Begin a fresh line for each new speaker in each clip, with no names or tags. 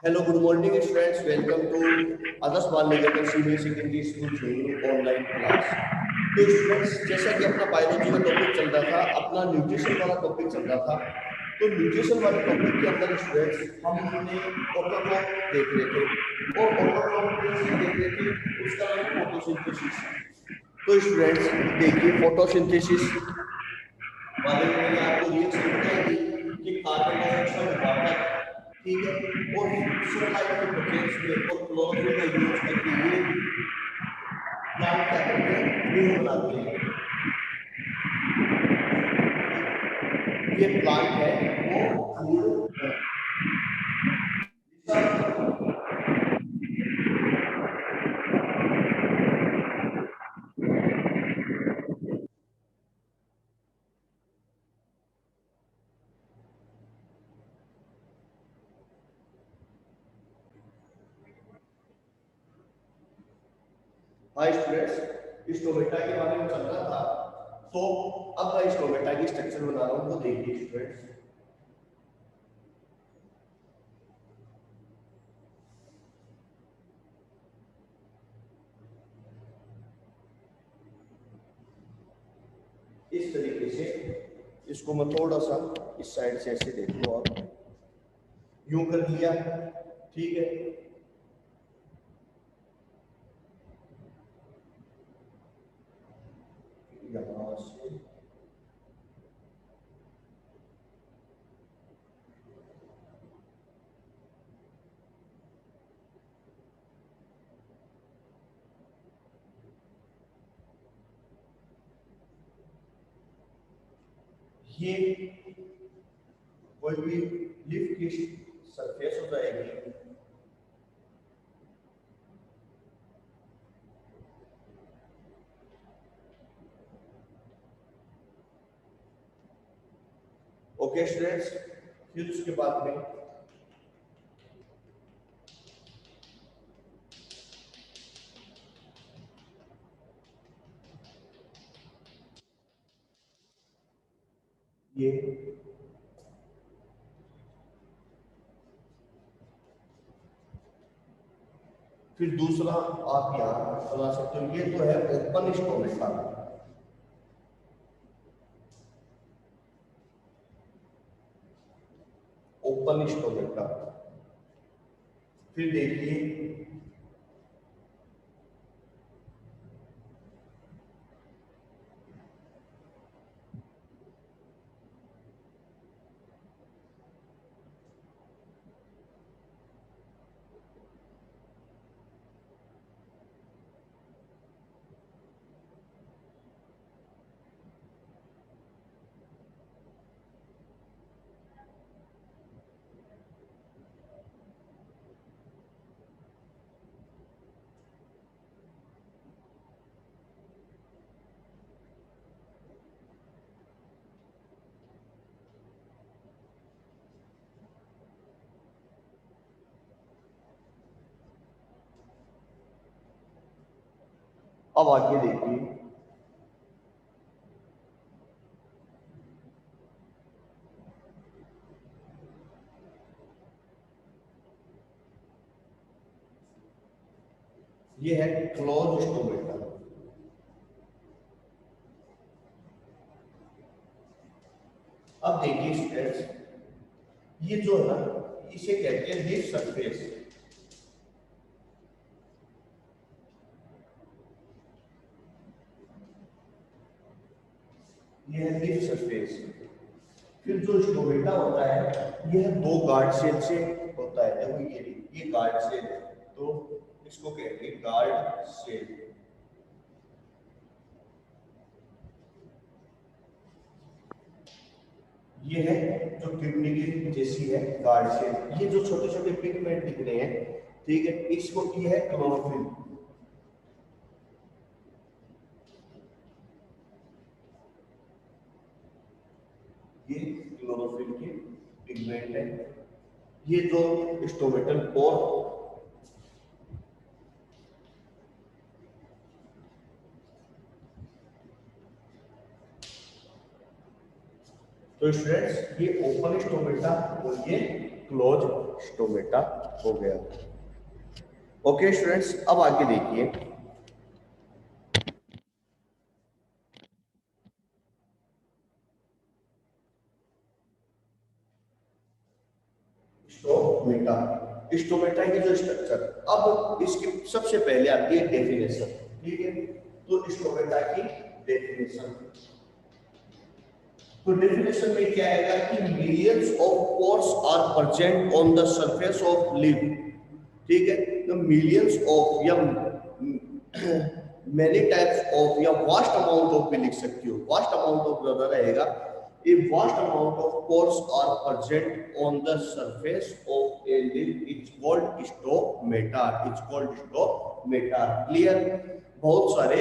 Hello, good morning, students. Welcome to Adarsh Bal Niketan senior secondary school Jhunjhunu online class. तो students, जैसा कि अपना बायोलॉजी का टॉपिक चल रहा था, अपना न्यूट्रिशन वाला टॉपिक चल रहा था। तो न्यूट्रिशन वाले टॉपिक के अंदर स्टूडेंट्स हमने ऑटोट्रॉफ देख रहे थे और ऑटोट्रॉफ में से देख रहे थे उसका नाम है फोटोसिंथेसिस। तो स्टूडेंट्स देखिए, फोटोसिंथेसिस वाले में मैंने आपको रिएक्शन बताई थी कि कार्बन डाइऑक्साइड वाटर, ठीक है, और सनलाइट के प्रेजेंस में और क्लोरोफिल का यूज करके ये प्लांट क्या करते हैं, फूड बनाते हैं। ये प्लांट है वो फूड हाई स्टूडेंट्स, स्टोमेटा के बारे में चल रहा था। तो अब मैं स्टोमेटा की स्ट्रक्चर बना रहा हूँ, वो देखिए स्टूडेंट्स। इस तरीके से इसको मैं थोड़ा सा इस साइड से ऐसे देख लो, आप यूं कर लिया, ठीक है। यहाँ से ये कोई भी लिफ्ट की सरफेस हो जाएगी। ओके स्टूडेंट्स, फिर उसके बाद में ये फिर दूसरा आप यहाँ बना सकते हो। ये तो है ओपन स्टोमेटा, ओपन स्टोमेटा। फिर देखिए अब आगे देखिए, ये है क्लोज स्टोमेटा। अब देखिए स्टूडेंट्स, ये जो है ना, इसे कहते हैं लीफ सरफेस। ये है लीफ सरफेस। फिर जो स्टोमेटा होता है, यह दो गार्ड सेल से होता है। देखो ये गार्ड सेल है, तो इसको कहते हैं गार्ड सेल। ये है जो किडनी की जैसी है गार्ड सेल। ये जो छोटे छोटे पिगमेंट दिख रहे हैं, ठीक है, इसको ये है क्लोरोफिल। ये क्लोरोफिल के पिगमेंट है। ये जो स्टोमेटल पोर, तो स्टूडेंट्स ये ओपन स्टोमेटा और ये क्लोज स्टोमेटा हो गया। ओके स्टूडेंट्स, अब आगे देखिए, स्टोमेटा, स्टोमेटा की जो स्ट्रक्चर, अब इसकी सबसे पहले आती है डेफिनेशन। ठीक है, तो स्टोमेटा की डेफिनेशन, तो डेफिनेशन में क्या आएगा कि millions of pores are present on the surface of leaf. ठीक है, तो मिलियंस ऑफ या मेनी टाइप्स ऑफ या वास्ट अमाउंट ऑफ भी लिख सकती हो, वास्ट अमाउंट ऑफ ज्यादा रहेगा। A vast amount of pores are present on the surface of a leaf. It's called stomata. It's called stomata. Clear? बहुत सारे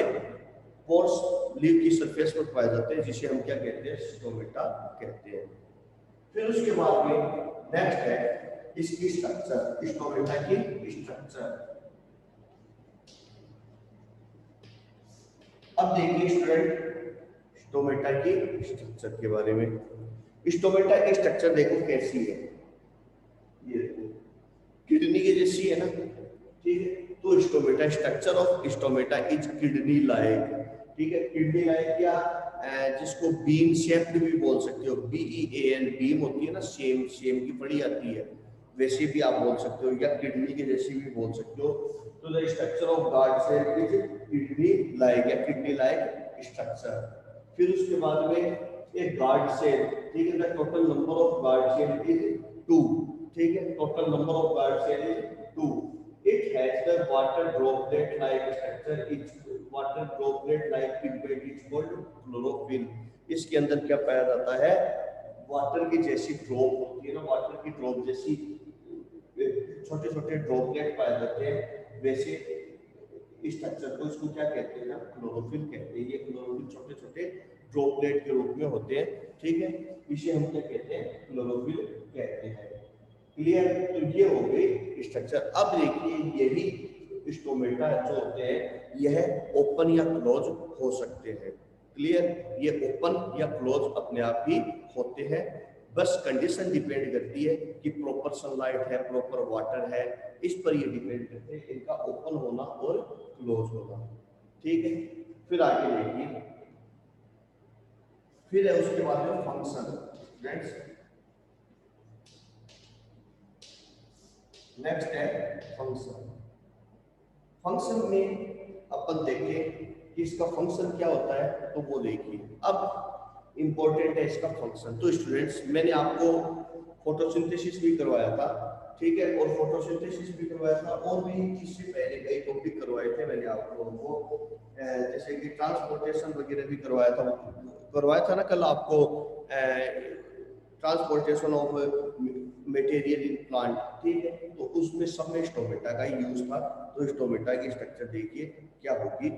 पोर्स लीफ की सरफेस पर पाए जाते हैं, जिसे हम क्या कहते हैं, स्टोमेटा कहते हैं। फिर उसके बाद में नेक्स्ट है इसकी स्ट्रक्चर, स्टोमेटा की स्ट्रक्चर। अब देखिए स्टूडेंट, स्टोमेटा की स्ट्रक्चर के बारे में। स्टोमेटा की स्ट्रक्चर देखो कैसी है, ये किडनी की जैसी है ना। ठीक है, तो stomata, structure of stomata is kidney like. ठीक है, किडनी लाइक क्या, जिसको बीन शेप्ड भी बोल सकते हो, BEAN, बीम होती है ना, सेम, सेम की पड़ी आती है, वैसे भी आप बोल सकते हो, या किडनी की जैसी भी बोल सकते हो। तो the structure of guard cell is kidney like या किडनी लाइक स्ट्रक्चर। फिर उसके बाद में एक गार्ड सेल, ठीक है, the total number of guard cell is 2। ठीक है, total number of guard cell is 2। It has the water droplet like structure, its water droplet like pigment is called chlorophyll. इसके अंदर क्या पाया जाता है, वाटर की जैसी ड्रॉप होती है ना, वाटर की ड्रॉप जैसी छोटे छोटे ड्रॉपलेट पाए जाते हैं, वैसे स्ट्रक्चर को, इसको क्या कहते हैं ना, क्लोरोफिल कहते हैं। ये क्लोरोफिल छोटे छोटे ड्रॉपलेट के रूप में होते हैं। ठीक है, इसे हम क्या कहते हैं, क्लोरोफिल कहते हैं। क्लियर? तो ये हो गई स्ट्रक्चर। अब देखिए, यही स्टोमेटा जो होते हैं यह ओपन या क्लोज हो सकते हैं। क्लियर? ये ओपन या क्लोज अपने आप ही होते हैं, बस कंडीशन डिपेंड करती है कि प्रॉपर सनलाइट है, प्रॉपर वाटर है, इस पर ये डिपेंड करते हैं इनका ओपन होना और क्लोज होना। ठीक है, फिर आगे देखिए, फिर है उसके बाद में फंक्शन। फ्रेंड्स, नेक्स्ट है फंक्शन। फंक्शन में अपन देखें कि इसका फंक्शन क्या होता है, तो वो देखिए। अब इंपॉर्टेंट है इसका फंक्शन। तो स्टूडेंट्स, मैंने आपको फोटोसिंथेसिस भी करवाया था, ठीक है, और फोटोसिंथेसिस भी करवाया था, और भी इससे पहले कई टॉपिक करवाए थे मैंने आप लोगों को, जैसे कि ट्रांसपोर्टेशन वगैरह भी करवाया था ना कल आपको, transportation of material in plant. ठीक है, तो उसमें सब में स्टोमेटा का यूज था। तो स्टोमेटा की स्ट्रक्चर देखिए क्या होगी,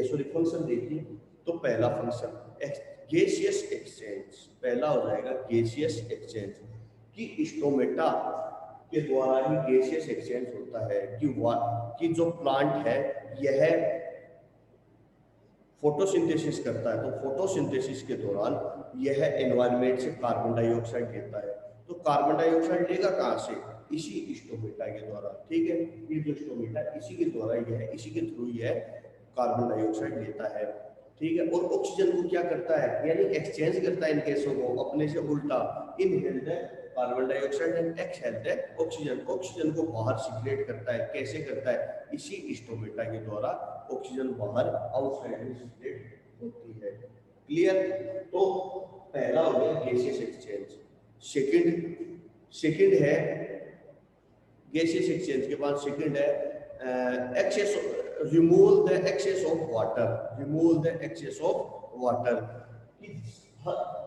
सॉरी फंक्शन देखिए। तो पहला फंक्शन गैसियस एक्सचेंज, पहला हो जाएगा गैसियस एक्सचेंज, कि स्टोमेटा के द्वारा ही गैसियस एक्सचेंज होता है, कि जो प्लांट है यह फोटोसिंथेसिस करता है। तो फोटोसिंथेसिस के दौरान यह एनवायरनमेंट से कार्बन डाइऑक्साइड लेता है। तो कार्बन डाइऑक्साइड लेगा कहाँ से, इसी स्टोमेटा के द्वारा। ठीक है, ये जो स्टोमेटा इसी के द्वारा यह, इसी के थ्रू यह कार्बन डाइऑक्साइड लेता है। ठीक है, और ऑक्सीजन को क्या करता है, यानी एक्सचेंज करता है इन गैसों को अपने से उल्टा। इनहेल्ड है कार्बन डाइऑक्साइड एंड एक्सहेल्ड है ऑक्सीजन, ऑक्सीजन को बाहर सीक्रेट करता है। कैसे करता है, इसी स्टोमेटा के द्वारा ऑक्सीजन बाहर आउटसाइड में सीक्रेट होती है। क्लियर? तो पहला हो गया गैसियस एक्सचेंज। सेकंड है गैसियस एक्सचेंज के बाद सेकंड है excess, remove the excess of water, remove the excess of water.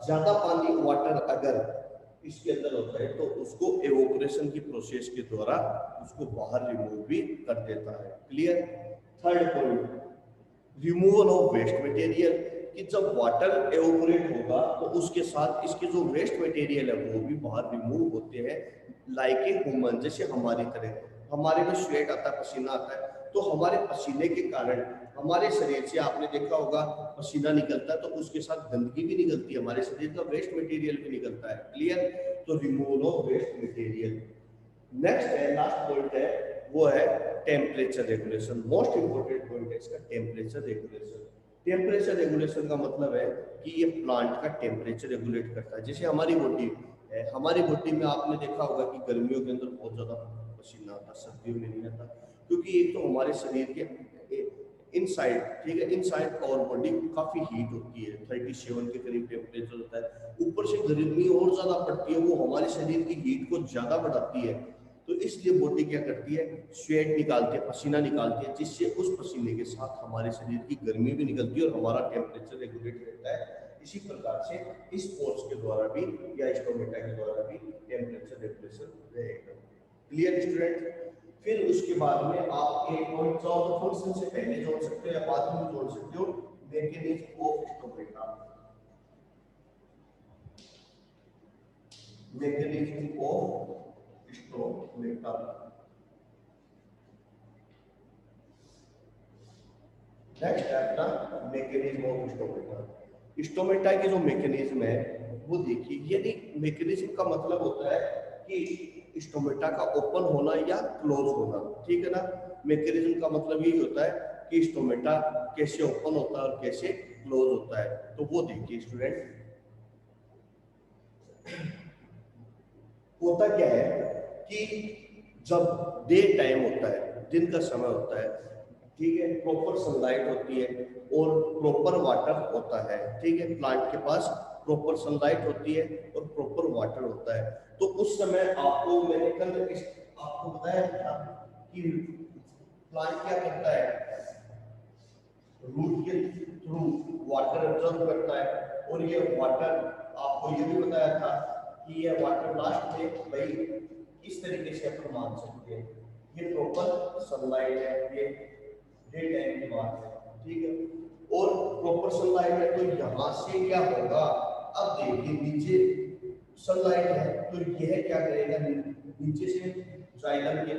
ज्यादा पानी, वाटर अगर इसके अंदर होता है तो उसको एवोपरेशन की प्रोसेस के द्वारा उसको बाहर रिमूव भी कर देता है। Clear? Third point, removal of waste material, कि जब वाटर एवोपरेट होगा तो उसके साथ इसके जो वेस्ट मटेरियल है वो भी बाहर रिमूव होते हैं। लाइक ए ह्यूमन, जैसे हमारी तरह, हमारे में स्वेट आता है, पसीना आता है, तो हमारे पसीने के कारण हमारे शरीर से आपने देखा होगा पसीना निकलता है तो उसके साथ गंदगी भी निकलती है, हमारे शरीर का वेस्ट मटेरियल भी निकलता है। क्लियर? तो removal of waste material. Next है, लास्ट पॉइंट है, वो है temperature regulation. Most important point है इसका टेम्परेचर रेगुलेशन। टेम्परेचर रेगुलेशन का मतलब है कि ये प्लांट का टेम्परेचर रेगुलेट करता है। जैसे हमारी बॉडी है, हमारी बॉडी में आपने देखा होगा कि गर्मियों के अंदर बहुत ज्यादा पसीना आता, सर्दियों में नहीं आता, क्योंकि एक तो हमारे शरीर के इनसाइड, ठीक है, इनसाइड और बॉडी काफी हीट होती है, 37 के करीब टेम्परेचर होता है, ऊपर से गर्मी और ज्यादा पड़ती है, वो हमारे शरीर की हीट को ज्यादा बढ़ाती है। तो इसलिए बॉडी क्या करती है, स्वेट निकालती है, पसीना निकालती है, जिससे उस पसीने के साथ हमारे शरीर की गर्मी भी निकलती है और हमारा टेम्परेचर रेगुलेट रहता है। इसी प्रकार से इस फोर्स के द्वारा भी या स्टोमेटा के द्वारा भी टेम्परेचर रेगुलेशन रहेगा। Clear student? फिर उसके बाद में आप एक पॉइंट चाहो तो फंक्शन से पहले जोड़ सकते हो या बाद में जोड़ सकते हो, mechanism of stomata. Mechanism of stomata. Next है अपना मैकेनिज्म ऑफ स्टोमेटा। स्टोमेटा की जो मैकेनिज्म है वो देखिए, यदि मैकेनिज्म का मतलब होता है कि स्टोमेटा का ओपन होना या क्लोज होना, ठीक है ना। मैकेनिज्म का मतलब यही होता है कि स्टोमेटा कैसे ओपन होता है और कैसे क्लोज होता है। तो वो देखिए स्टूडेंट, होता क्या है कि जब डे टाइम होता है, दिन का समय होता है, ठीक है, प्रॉपर सनलाइट होती है और प्रॉपर वाटर होता है, ठीक है, प्लांट के पास प्रॉपर सनलाइट होती है और प्रॉपर वाटर होता है। तो उस समय आपको मैंने कल आपको बताया था कि प्लांट क्या करता है, रूट के थ्रू वाटर एब्जॉर्ब करता है, और ये वाटर आपको ये भी बताया था कि ये वाटर लास्ट में भाई इस तरीके से अपन मान सकते हैं, ये प्रॉपर सनलाइट है, ये डे टाइम की बात है, ठीक है, और प्रॉपर सनलाइट है तो यहाँ से क्या होगा, अब देखिए नीचे सनलाइट है तो यह क्या करेगा, नीचे से जाइलम के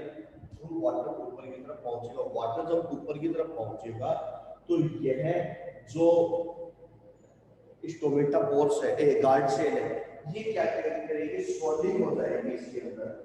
थ्रू वाटर ऊपर की तरफ पहुंचेगा, वाटर जब ऊपर की तरफ पहुंचेगा तो यह जो स्टोमेटा पोर्स है, गार्ड सेल है, ये क्या करेगी, स्वॉलिंग हो जाएगी इसके अंदर,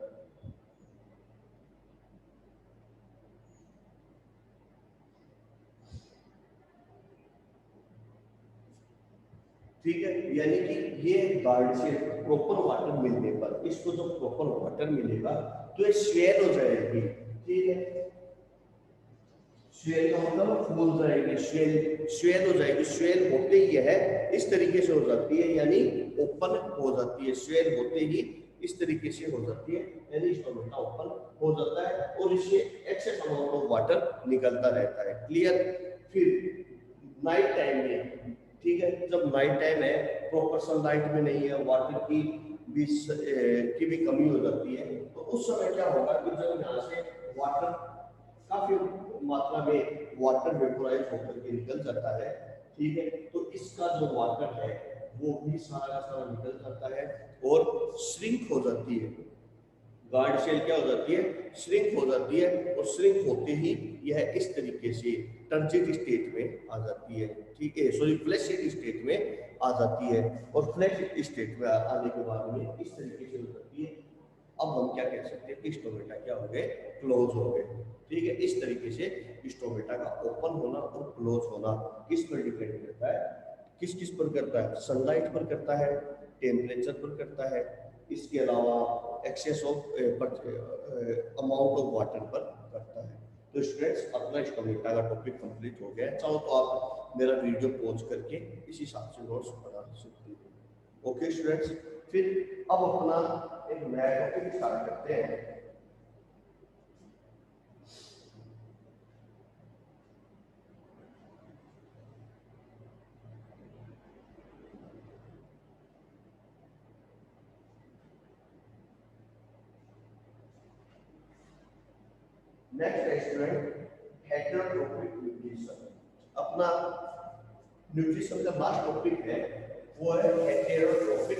ठीक है। यानी कि ये गार्ड से प्रॉपर वाटर मिलने पर, इसको जब प्रॉपर वाटर मिलेगा तो ये स्वेल हो जाएगी, ठीक है। स्वेल का मतलब फूल जाएगी, स्वेल स्वेल हो जाएगी, स्वेल होते ही है इस तरीके से हो जाती है, यानी ओपन हो जाती है, स्वेल होते ही इस तरीके से हो जाती है, यानी स्टोमेटा ओपन हो जाता है और इससे एक्सेस अमाउंट ऑफ वाटर निकलता रहता है। क्लियर? फिर नाइट टाइम में, ठीक है, जब नाइट टाइम है, प्रॉपर सनलाइट में नहीं है, वाटर की भी कमी हो जाती है, तो उस समय क्या होगा कि जब यहाँ से वाटर काफी मात्रा में वाटर वेपोराइज होकर के निकल जाता है, ठीक है, तो इसका जो वाटर है वो भी सारा का सारा निकल जाता है और श्रिंक हो जाती है, गार्ड शेल क्या हो जाती है, श्रिंक हो जाती है, और श्रिंक होते ही यह इस तरीके से टर्जिड स्टेट में आ जाती है, ठीक है, सॉरी फ्लैशिड स्टेट में आ जाती है, और फ्लैशिड स्टेट में आने के बाद में इस तरीके से हो जाती है। अब हम क्या कह सकते हैं कि स्टोमेटा क्या हो गए, क्लोज हो गए, ठीक है। इस तरीके से स्टोमेटा का ओपन होना और क्लोज होना किस पर डिपेंड करता है, किस किस पर करता है, सनलाइट पर करता है, टेम्परेचर पर करता है, इसके अलावा excess of amount of water पर करता है। तो स्टूडेंट्स, अपना स्टोमेटा का टॉपिक कंप्लीट हो गया है, चाहो तो आप मेरा वीडियो पॉज करके इस हिसाब से नोट्स बना सकते हो। ओके स्टूडेंट्स, फिर अब अपना एक नया टॉपिक स्टार्ट करते हैं। नेक्स्ट है स्टूडेंट हेटेरोट्रोपिक न्यूट्रिशन। अपना न्यूट्रिशन का लास्ट टॉपिक है वो है हेटेरोट्रोपिक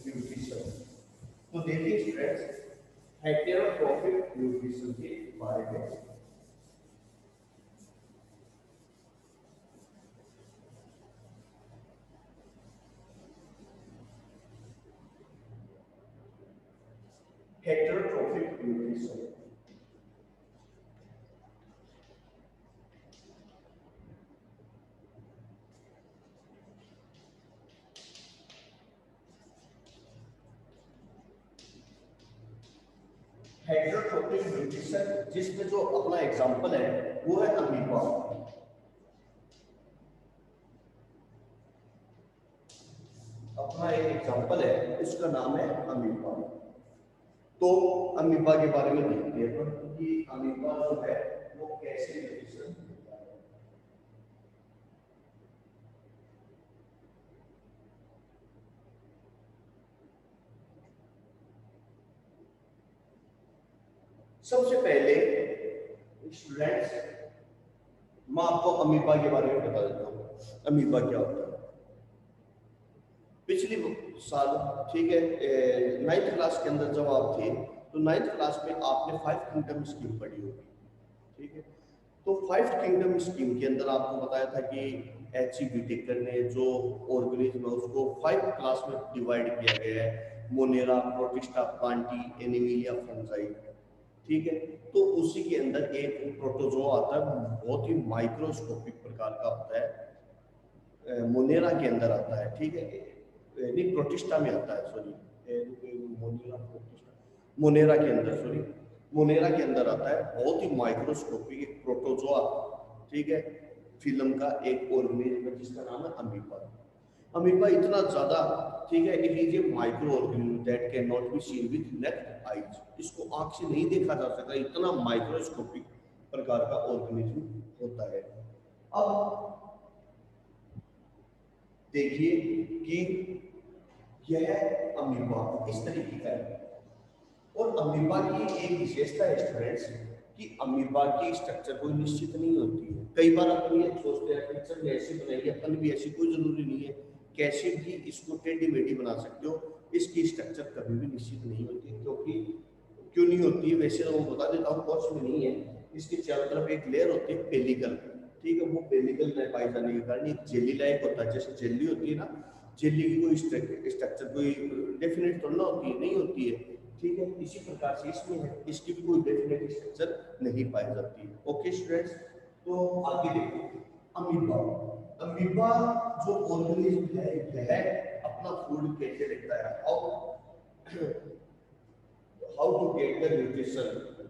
न्यूट्रिशन। तो देखिए स्टूडेंट्स, हेटेरोट्रोपिक न्यूट्रिशन के बारे में हेटेरोट्रोफिक न्यूट्रिशन। हेटेरोट्रोफिक न्यूट्रिशन जिसमें जो अपना एग्जांपल है वो है अमीबा। अपना एक एग्जांपल है उसका नाम है अमीबा। तो अमीबा के बारे में देखते हैं कि अमीबा जो है वो कैसे न्यूट्रिशन देता है। सबसे पहले स्टूडेंट्स मैं आपको अमीबा के बारे में बता देता हूँ अमीबा क्या होता है। पिछली साल ठीक है 9th क्लास के अंदर जब आप थे तो 9th क्लास में आपने 5 किंगडम स्कीम पढ़ी होगी, ठीक है। तो 5 किंगडम स्कीम के अंदर आपको बताया था कि एच विटेकर ने जो ऑर्गेनिज्म है उसको 5 क्लास में डिवाइड किया गया है, Monera, protista, Plantae, Animalia, fungi, ठीक है। तो उसी के अंदर एक प्रोटोजोआ आता है, बहुत ही माइक्रोस्कोपिक प्रकार का होता है, मोनेरा के अंदर आता है, ठीक है। नहीं प्रोटिस्टा में आता है, सॉरी मोनेरा प्रोटिस्टा, मोनेरा के अंदर, सॉरी मोनेरा के अंदर आता है, बहुत ही माइक्रोस्कोपिक एक प्रोटोजोआ, ठीक है, फिल्म का एक ऑर्गेनिज्म जिसका नाम है अमीबा। अमीबा इतना ज्यादा, ठीक है, it is a microorganism that can not be seen with naked eyes, इसको आंख से नहीं देखा जा सकता, इतना माइक्रोस्कोपिक प्रकार का ऑर्गेनिज्म होता है। अब देखिए कि यह अमीबा इस तरीके का है और अमीबा की एक विशेषता है स्टूडेंट्स कि अमीबा की स्ट्रक्चर कोई निश्चित नहीं होती है। कई बार अपन ये सोचते हैं स्ट्रक्चर में ऐसी बनाई, अपन भी ऐसी कोई जरूरी नहीं है, कैसे भी इसको टेढ़ी मेढ़ी बना सकते हो, इसकी स्ट्रक्चर कभी भी निश्चित नहीं होती। क्योंकि क्यों नहीं होती है वैसे तो मैं बता देता हूँ, कोर्स में नहीं है। इसके चारों तरफ एक लेयर होती है पेलिकल, ठीक है, वो पेलिकल में पाई जाने के कारण एक जेली लाइक होता है, जैसे जेली होती है ना, जेली की कोई स्ट्रक्चर कोई डेफिनेट थोड़ा होती है, नहीं होती है, ठीक है। इसी प्रकार से इसमें है, इसकी भी कोई डेफिनेट स्ट्रक्चर नहीं पाई जाती है। ओके स्टूडेंट्स, तो आगे देखो अमीबा। अमीबा जो ऑर्गेनिज्म है यह अपना फूड कैसे लेता है, how to get the nutrition,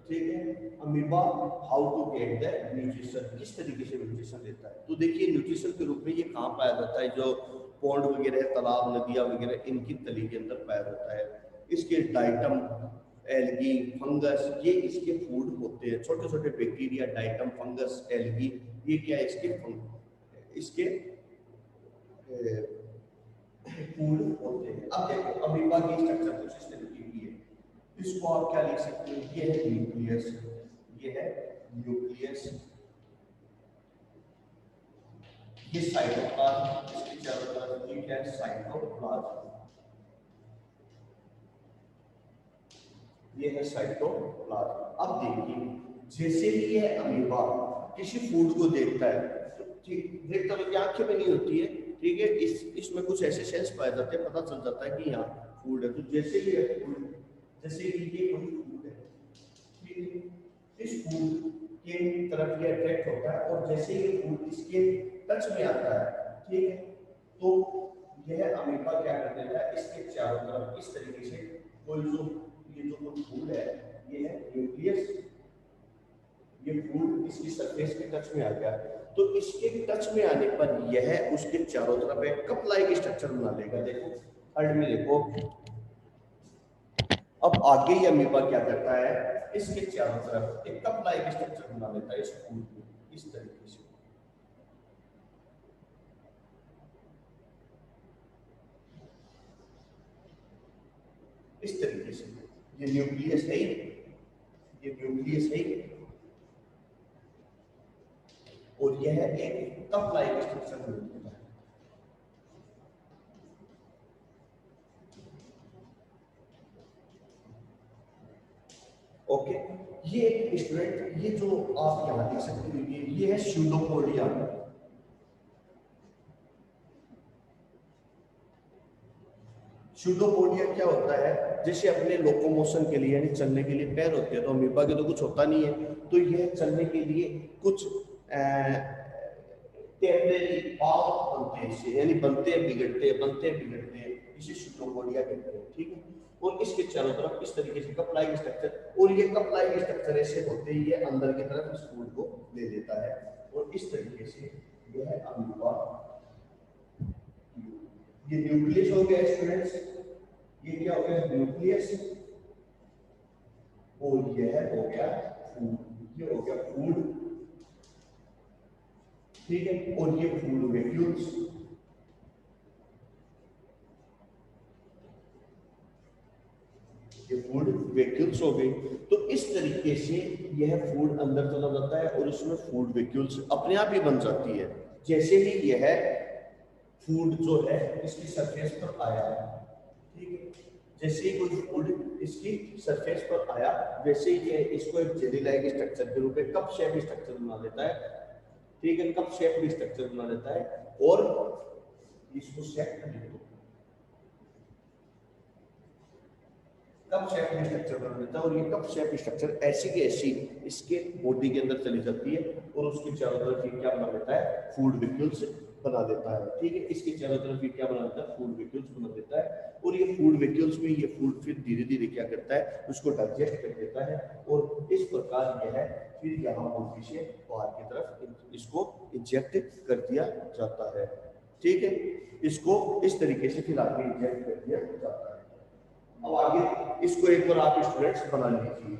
ठीक है। Amoeba how to get the nutrition, किस तरीके से न्यूट्रिशन लेता है। तो देखिए न्यूट्रिशन के रूप में ये कहाँ पाया जाता है, जो पॉन्ड वगैरह, तालाब, नदियाँ वगैरह, इनकी तली के अंदर पाया जाता है। इसके डाइटम, एल्गी, फंगस, ये इसके फूड होते हैं। छोटे छोटे बैक्टीरिया, डाइटम, फंगस, एल्गी, ये क्या है इसके फूड होते हैं। अब देखो अमीबा की स्ट्रक्चर कुछ इस तरीके की है, इसको आप क्या लिख सकते हो, ये है न्यूक्लियस, ये है न्यूक्लियस, ये साइटोप्लाज्म, इसके चारों तरफ ये क्या है, साइटोप्लाज्म, ये है साइटोप्लाज्म। अब देखिए जैसे ही ये अमीबा किसी फूड को देखता है, तो ठीक देखता तो क्या आंखें में नहीं होती है, ठीक है, इसमें कुछ ऐसे सेंस पाए जाते हैं, पता चल जाता है कि यहाँ फूड है। तो जैसे ही जैसे कि ये कोई फूड है, ठीक है, इस फूड के तरफ ये अट्रैक्ट होता है और जैसे ही फूड इसके टच में आता है, ठीक है, तो यह अमीबा क्या कर देता है, इसके चारों तरफ इस तरीके से कोई जो ये जो फूड है, ये है न्यूक्लियस, ये फूड इसकी सरफेस के टच में आ गया, तो इसके टच में आने पर यह उसके चारों तरफ एक कप लाइक स्ट्रक्चर बना लेगा। देखो थर्ड में देखो, अब आगे ही अमीबा क्या करता है, इसके चारों तरफ एक कप लाइक स्ट्रक्चर बना लेता है इस फूड को, इस तरीके से, इस तरीके से। ये न्यूक्लियस है, ये न्यूक्लियस है और यह एक कप लाइक स्ट्रक्चर होता है। ओके, ये स्टूडेंट ये जो आप यहां देख सकते हो, ये है सूडोपोडिया क्या होता है, जैसे अपने लोकोमोशन के लिए यानी चलने के लिए पैर होते हैं, तो अमीबा के तो कुछ होता नहीं है, तो यह चलने के लिए कुछ टेम्परेरी पाव बनते हैं इससे, यानी बनते हैं बिगड़ते हैं, इसे सूडोपोडिया कहते हैं, ठीक है। और इसके चारों तरफ इस तरीके से कप लाइक स्ट्रक्चर, और ये कप लाइक स्ट्रक्चर ऐसे होते ही ये अंदर की तरफ इस फूड को ले लेता है, और इस तरीके से यह अमीबा, ये न्यूक्लियस हो गया स्टूडेंट्स, ये क्या हो गया न्यूक्लियस, और यह हो गया फूड, ये हो गया फूड, ठीक है। और ये फूड वैक्यूल्स, ये फूड वैक्यूल्स हो गई। तो इस तरीके से यह फूड अंदर चला जाता है और इसमें फूड वैक्यूल्स अपने आप ही बन जाती है। जैसे ही यह फूड जो है इसकी सरफेस पर आया, ठीक है, जैसे ही कोई फूड इसकी सरफेस पर आया, वैसे ही ये इसको एक जेली लाइक स्ट्रक्चर के रूप में कप शेप स्ट्रक्चर बना देता है, ठीक है, कप शेप स्ट्रक्चर बना देता है, और इसको सेट कर देता है, कप शेप स्ट्रक्चर बना देता है, और ये कप शेप स्ट्रक्चर ऐसी की ऐसी इसके बॉडी के अंदर चली जाती है, और उसके चारों तरफ ये क्या बना देता है फूड वैक्यूल्स बना देता है, ठीक है। इसके चारों तरफ ये क्या बना देता है फूड वैक्यूल्स बना देता है, और ये फूड वैक्यूल्स में ये फूड फिर धीरे धीरे क्या करता है उसको डाइजेस्ट कर देता है, और इस प्रकार यह है फिर यहाँ बॉडी से बाहर की तरफ इसको इंजेक्ट कर दिया जाता है, ठीक है। इसको इस तरीके से फिर आगे इंजेक्ट कर दिया जाता है। अब आगे इसको एक बार आप स्टूडेंट्स बना लीजिए,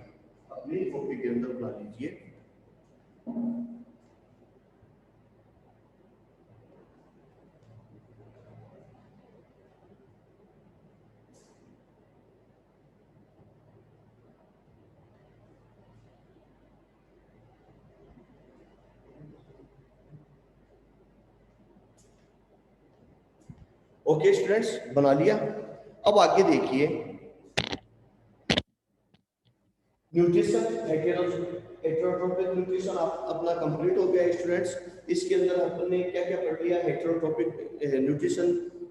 अपनी कॉपी के अंदर बना लीजिए। ओके स्टूडेंट्स, बना लिया। अब आगे देखिए न्यूट्रिशन, हेटेरोट्रोपिक न्यूट्रिशन अपना कंप्लीट हो गया स्टूडेंट्स। इसके अंदर हमने क्या क्या पढ़ लिया, हेटेरोट्रोपिक न्यूट्रिशन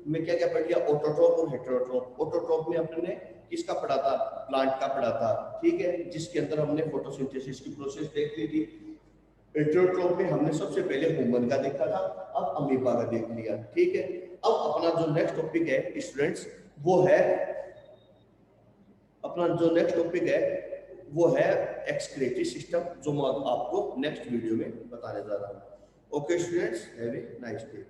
में क्या क्या पढ़ लिया, ऑटोट्रोप और हेटेरोट्रोप। ऑटोट्रोप में हमने किसका पढ़ा था, प्लांट का पढ़ा था, ठीक है, जिसके अंदर हमने फोटोसिंथेसिस की प्रोसेस देख ली थी। हेटेरोट्रोप में हमने सबसे पहले ह्यूमन का देखा था, अब अमीबा का देख लिया, ठीक है। अब अपना जो नेक्स्ट टॉपिक है स्टूडेंट्स वो है, अपना जो नेक्स्ट टॉपिक है वो है एक्सक्रीटरी सिस्टम, जो मैं आपको नेक्स्ट वीडियो में बताने जा रहा हूँ। Okay students, have a nice day.